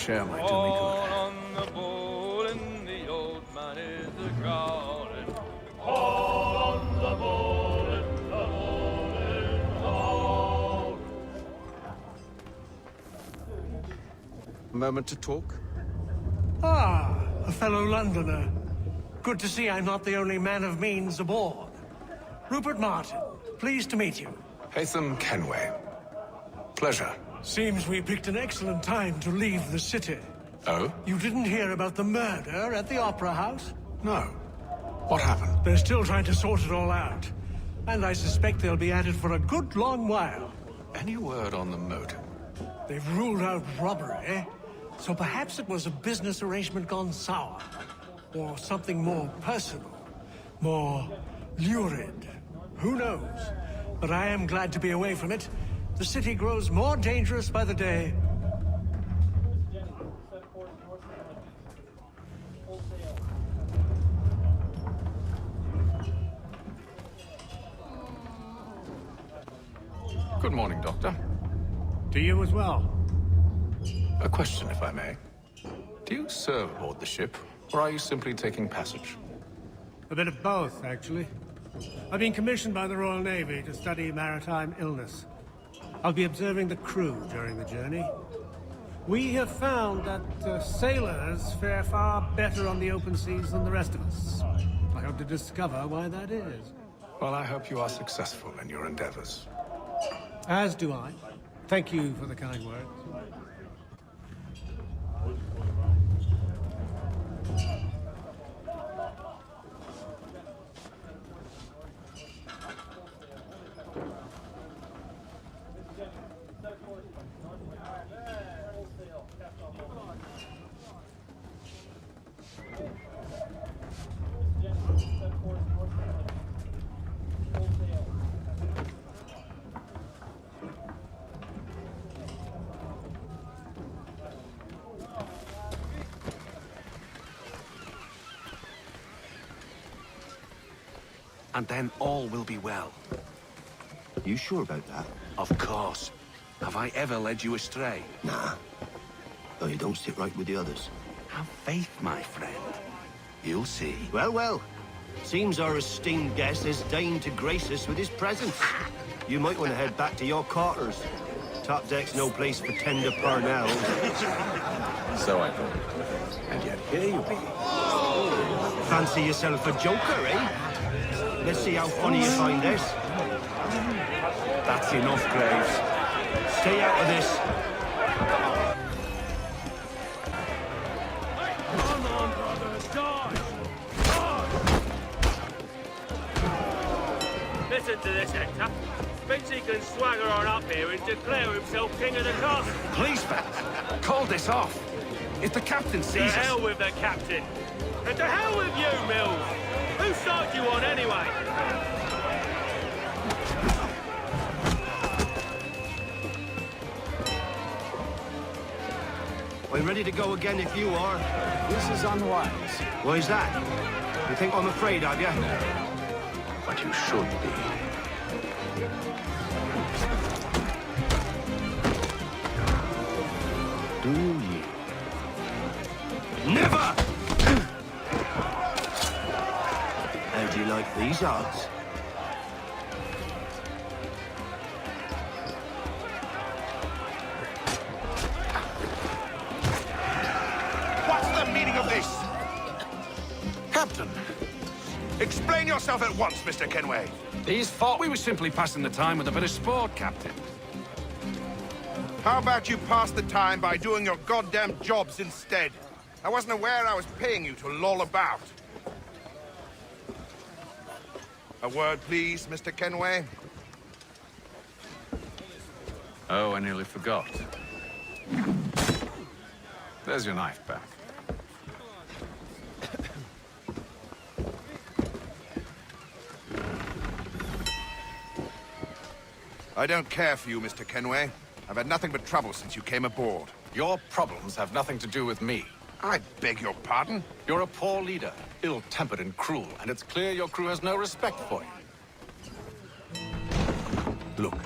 share my doing good. On the ball and the old man is a growling. A moment to talk? Ah, a fellow Londoner. Good to see I'm not the only man of means aboard. Rupert Martin, pleased to meet you. Haytham Kenway. Pleasure. Seems we picked an excellent time to leave the city. Oh? You didn't hear about the murder at the Opera House? No. What happened? They're still trying to sort it all out. And I suspect they'll be at it for a good long while. Any word on the motive? They've ruled out robbery, so perhaps it was a business arrangement gone sour. Or something more personal, more lurid. Who knows? But I am glad to be away from it. The city grows more dangerous by the day. Good morning, Doctor. To you as well. A question, if I may. Do you serve aboard the ship, or are you simply taking passage? A bit of both, actually. I've been commissioned by the Royal Navy to study maritime illness. I'll be observing the crew during the journey. We have found that sailors fare far better on the open seas than the rest of us. I hope to discover why that is. Well, I hope you are successful in your endeavors. As do I. Thank you for the kind words. And then all will be well. You sure about that? Of course. Have I ever led you astray? Nah. No, you don't sit right with the others. Have faith, my friend. You'll see. Well, well. Seems our esteemed guest has deigned to grace us with his presence. You might want to head back to your quarters. Top deck's no place for tender parnells. So I thought. And yet here you be. Fancy yourself a joker, eh? Let's see how funny you find this. That's enough, Graves. Stay out of this. Come on, brothers, die! Listen to this, Hector. Thinks he can swagger on up here and declare himself king of the castle. Please, Pat. Call this off. If the captain To sees us... hell with the captain. And to hell with you, Mills. Who started you on anyway? I'm ready to go again if you are. This is unwise. Why's that? You think I'm afraid of you? But you should be. Do ye? Never! How do you like these odds? What's the meaning of this? Captain! Explain yourself at once, Mr. Kenway. These thought we were simply passing the time with a bit of sport, Captain. How about you pass the time by doing your goddamn jobs instead? I wasn't aware I was paying you to loll about. A word, please, Mr. Kenway. Oh, I nearly forgot. There's your knife back. I don't care for you, Mr. Kenway. I've had nothing but trouble since you came aboard. Your problems have nothing to do with me. I beg your pardon? You're a poor leader, ill-tempered and cruel, and it's clear your crew has no respect for you. Look,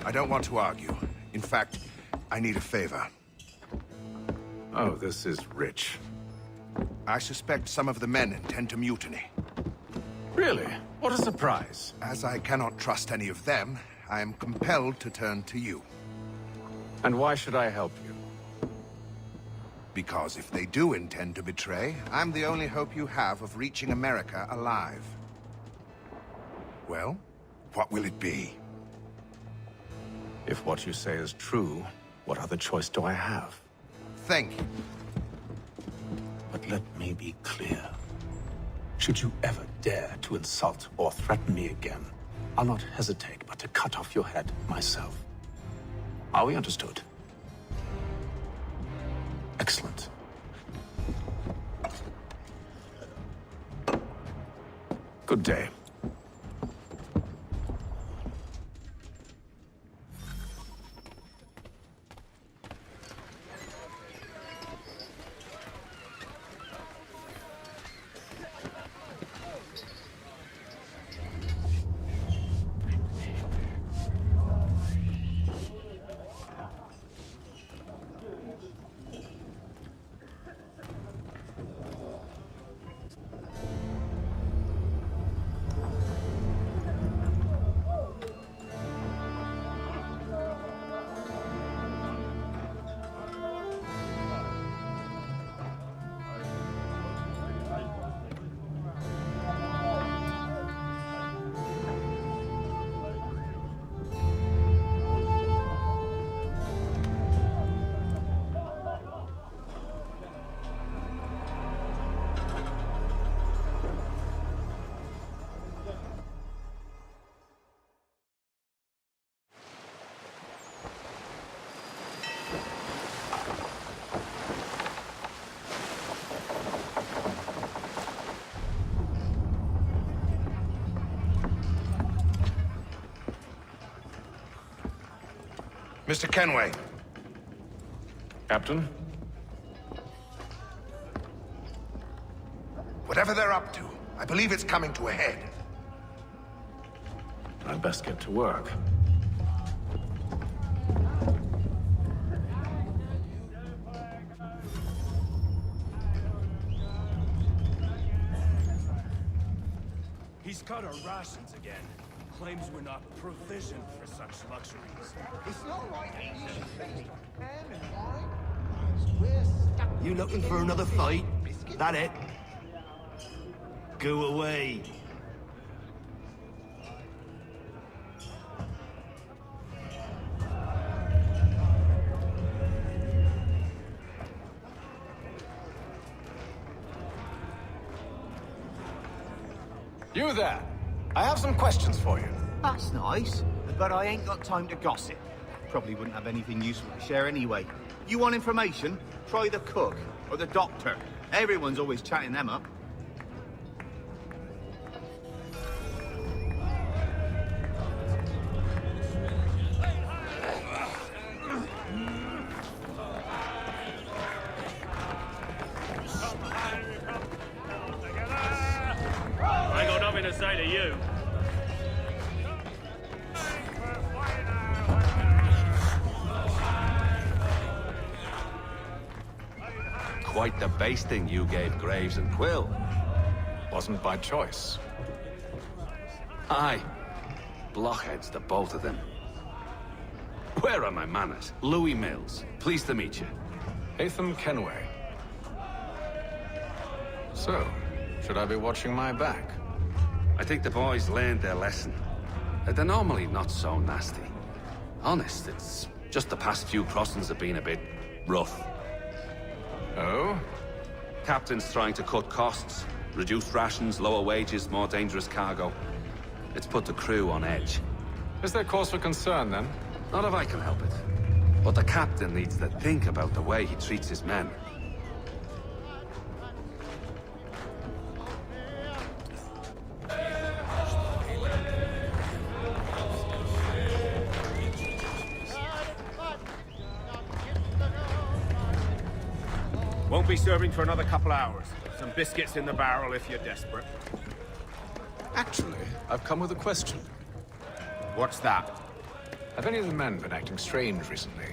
I don't want to argue. In fact, I need a favor. Oh, this is rich. I suspect some of the men intend to mutiny. Really? What a surprise. As I cannot trust any of them, I am compelled to turn to you. And why should I help you? Because if they do intend to betray, I'm the only hope you have of reaching America alive. Well, what will it be? If what you say is true, what other choice do I have? Thank you. But let me be clear. Should you ever dare to insult or threaten me again, I'll not hesitate but to cut off your head myself. Are we understood? Excellent. Good day. Mr. Kenway. Captain? Whatever they're up to, I believe it's coming to a head. I'd best get to work. He's cut our rations again. Claims we're not provisioned for such luxuries. It's not like it used to be. Ham and wine. We're stuck. You looking for another fight? That it? Go away. You there! I have some questions for you. That's nice, but I ain't got time to gossip. Probably wouldn't have anything useful to share anyway. You want information? Try the cook or the doctor. Everyone's always chatting them up. I got nothing to say to you. Quite the basting you gave Graves and Quill. Wasn't by choice. Aye. Blockheads, the both of them. Where are my manners? Louis Mills. Pleased to meet you. Hatham Kenway. So, should I be watching my back? I think the boys learned their lesson. They're normally not so nasty. Honest, it's just the past few crossings have been a bit rough. Oh? Captain's trying to cut costs. Reduced rations, lower wages, more dangerous cargo. It's put the crew on edge. Is there cause for concern, then? Not if I can help it. But the captain needs to think about the way he treats his men. Won't be serving for another couple hours. Some biscuits in the barrel if you're desperate. Actually, I've come with a question. What's that? Have any of the men been acting strange recently?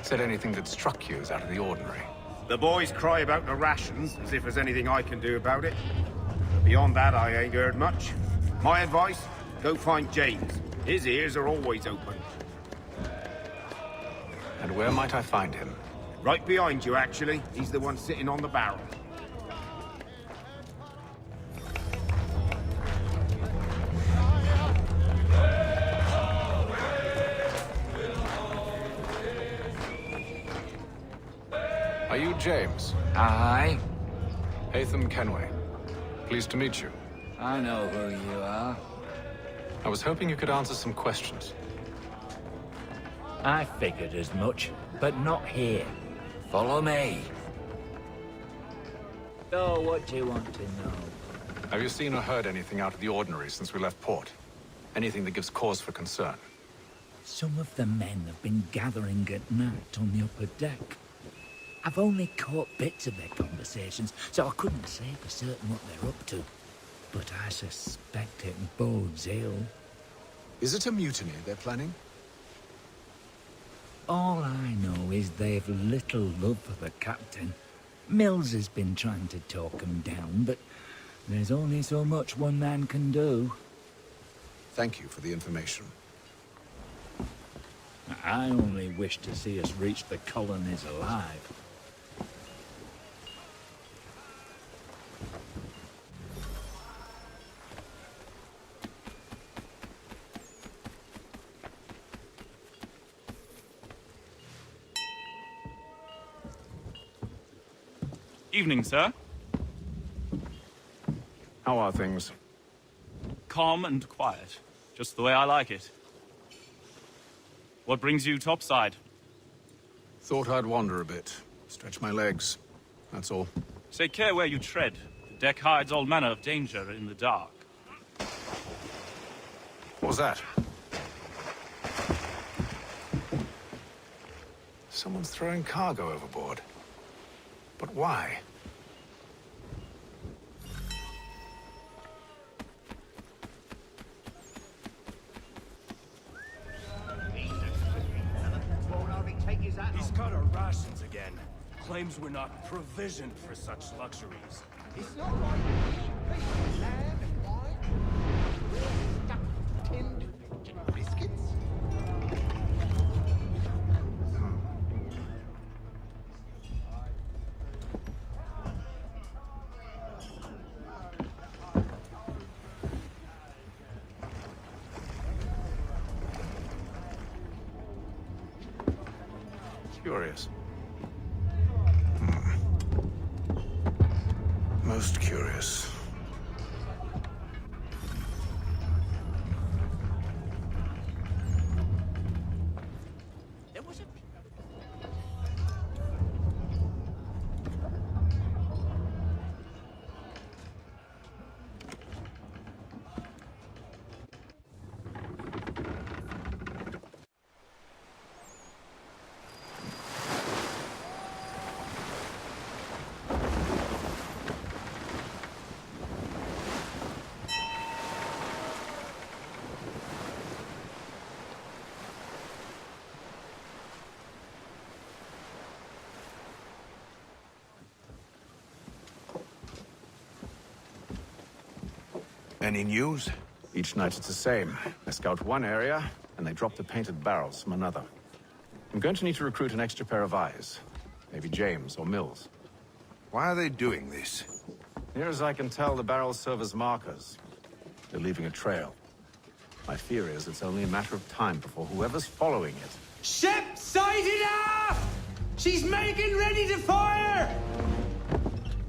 Said anything that struck you as out of the ordinary? The boys cry about the rations, as if there's anything I can do about it. But beyond that, I ain't heard much. My advice, go find James. His ears are always open. And where might I find him? Right behind you, actually. He's the one sitting on the barrel. Are you James? Aye. Hatham Kenway. Pleased to meet you. I know who you are. I was hoping you could answer some questions. I figured as much, but not here. Follow me. So, what do you want to know? Have you seen or heard anything out of the ordinary since we left port? Anything that gives cause for concern? Some of the men have been gathering at night on the upper deck. I've only caught bits of their conversations, so I couldn't say for certain what they're up to. But I suspect it bodes ill. Is it a mutiny they're planning? All I know is they've little love for the captain. Mills has been trying to talk him down, but there's only so much one man can do. Thank you for the information. I only wish to see us reach the colonies alive. Evening, sir. How are things? Calm and quiet. Just the way I like it. What brings you topside? Thought I'd wander a bit. Stretch my legs. That's all. Take care where you tread. The deck hides all manner of danger in the dark. What was that? Someone's throwing cargo overboard. But why? He's cut our rations again. Claims we're not provisioned for such luxuries. It's not like we should pay land and wine. We're stuck tinned biscuits. Curious. Most curious. Any news? Each night it's the same. They scout one area, and they drop the painted barrels from another. I'm going to need to recruit an extra pair of eyes. Maybe James or Mills. Why are they doing this? Near as I can tell, the barrels serve as markers. They're leaving a trail. My fear is it's only a matter of time before whoever's following it... Ship sighted aft! She's making ready to fire!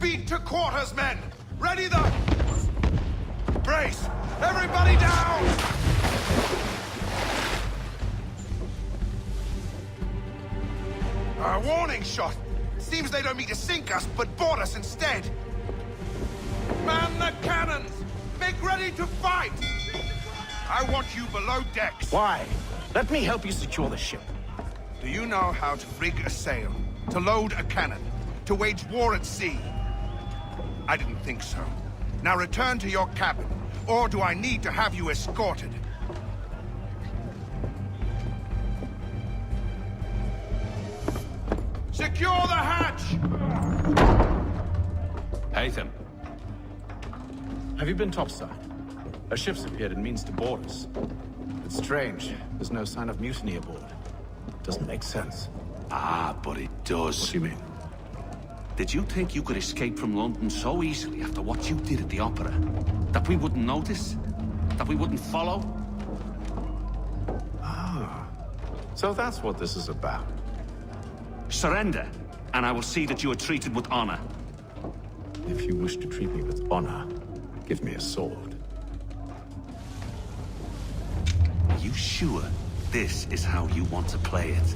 Beat to quarters, men! Ready the... Brace! Everybody down! A warning shot! Seems they don't mean to sink us, but board us instead! Man the cannons! Make ready to fight! I want you below decks. Why? Let me help you secure the ship. Do you know how to rig a sail? To load a cannon? To wage war at sea? I didn't think so. Now return to your cabin, or do I need to have you escorted? Secure the hatch! Haytham. Have you been topside? A ship's appeared and means to board us. It's strange. There's no sign of mutiny aboard. Doesn't make sense. Ah, but it does. What do you mean? Did you think you could escape from London so easily after what you did at the opera? That we wouldn't notice? That we wouldn't follow? Ah. So that's what this is about. Surrender, and I will see that you are treated with honor. If you wish to treat me with honor, give me a sword. Are you sure this is how you want to play it?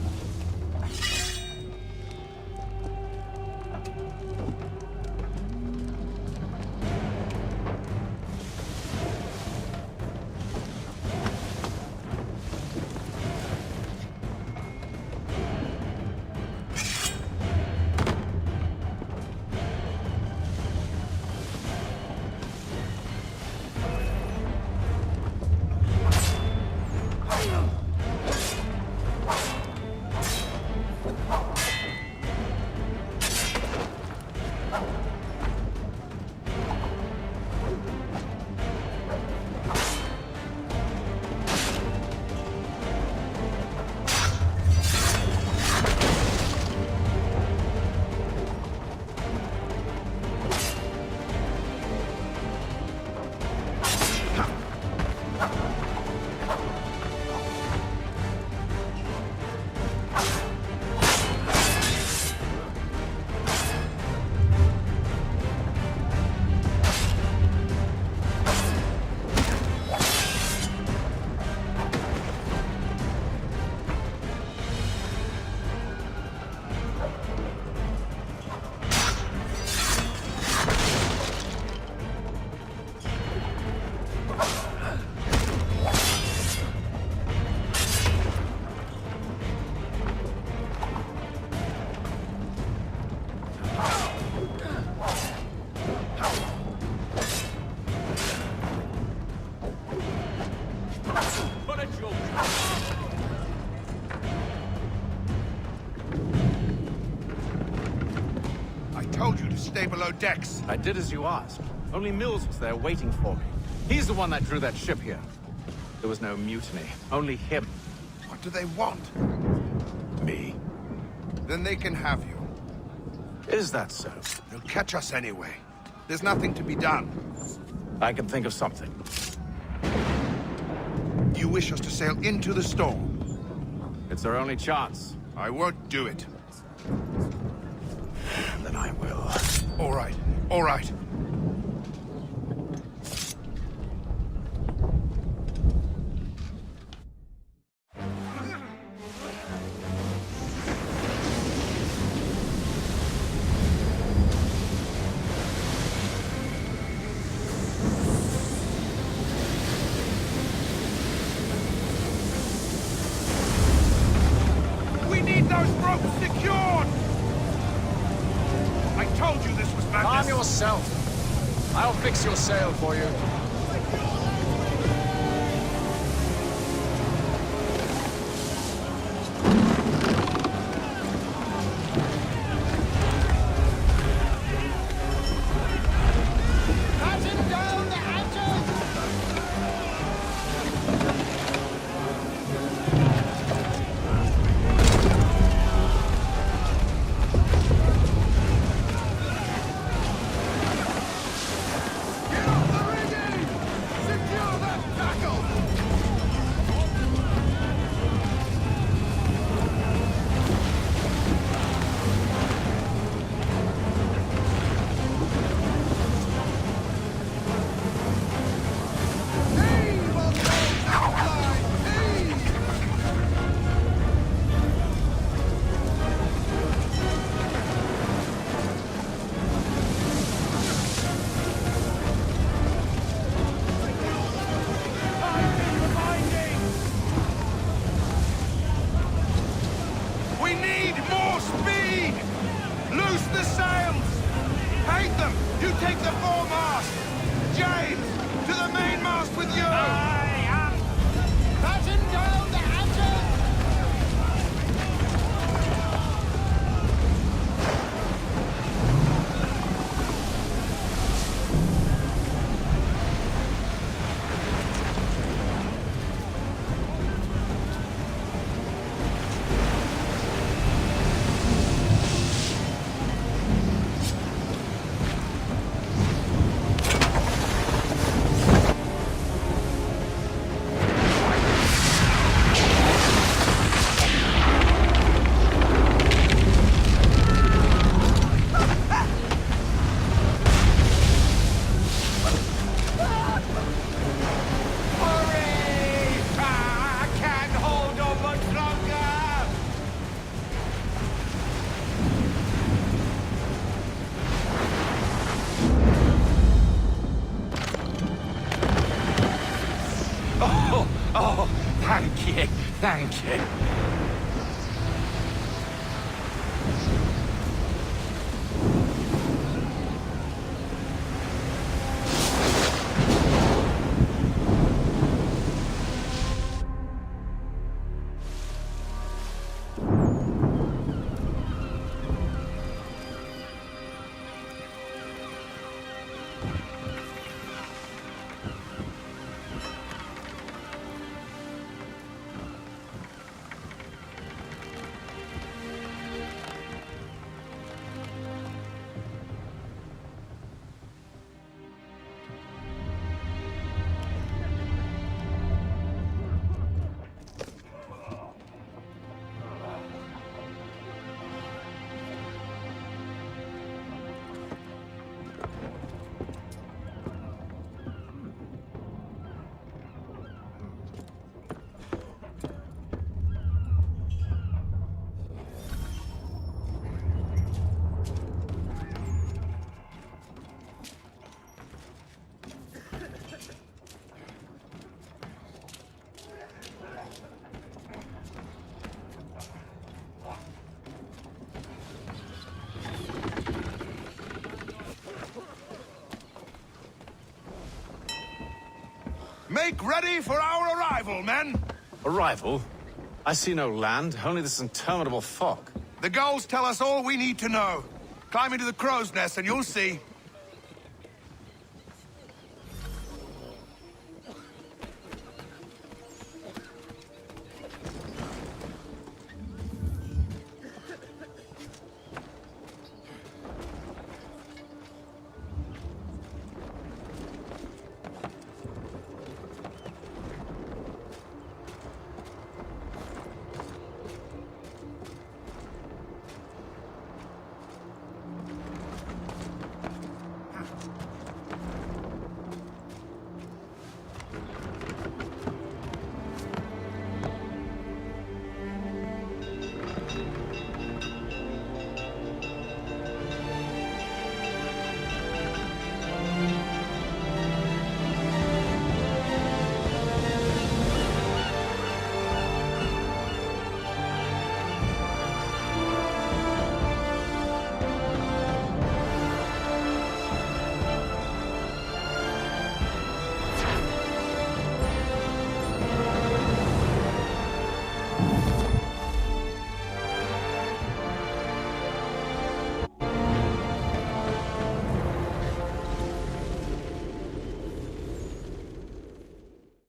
Stay below decks. I did as you asked. Only Mills was there waiting for me. He's the one that drew that ship here. There was no mutiny, only him. What do they want? Me. Then they can have you. Is that so? They'll catch us anyway. There's nothing to be done. I can think of something. You wish us to sail into the storm? It's our only chance. I won't do it. Then I will. All right, all right. We need those ropes secured! I told you this was madness. Calm yourself. I'll fix your sail for you. Batten down the hatches! We need more speed! Loose the sails! Hate them! You take the foremast! James, to the mainmast with you! Batten down the hatches! Thank you. Make ready for our arrival, men! Arrival? I see no land, only this interminable fog. The gulls tell us all we need to know. Climb into the crow's nest and you'll see.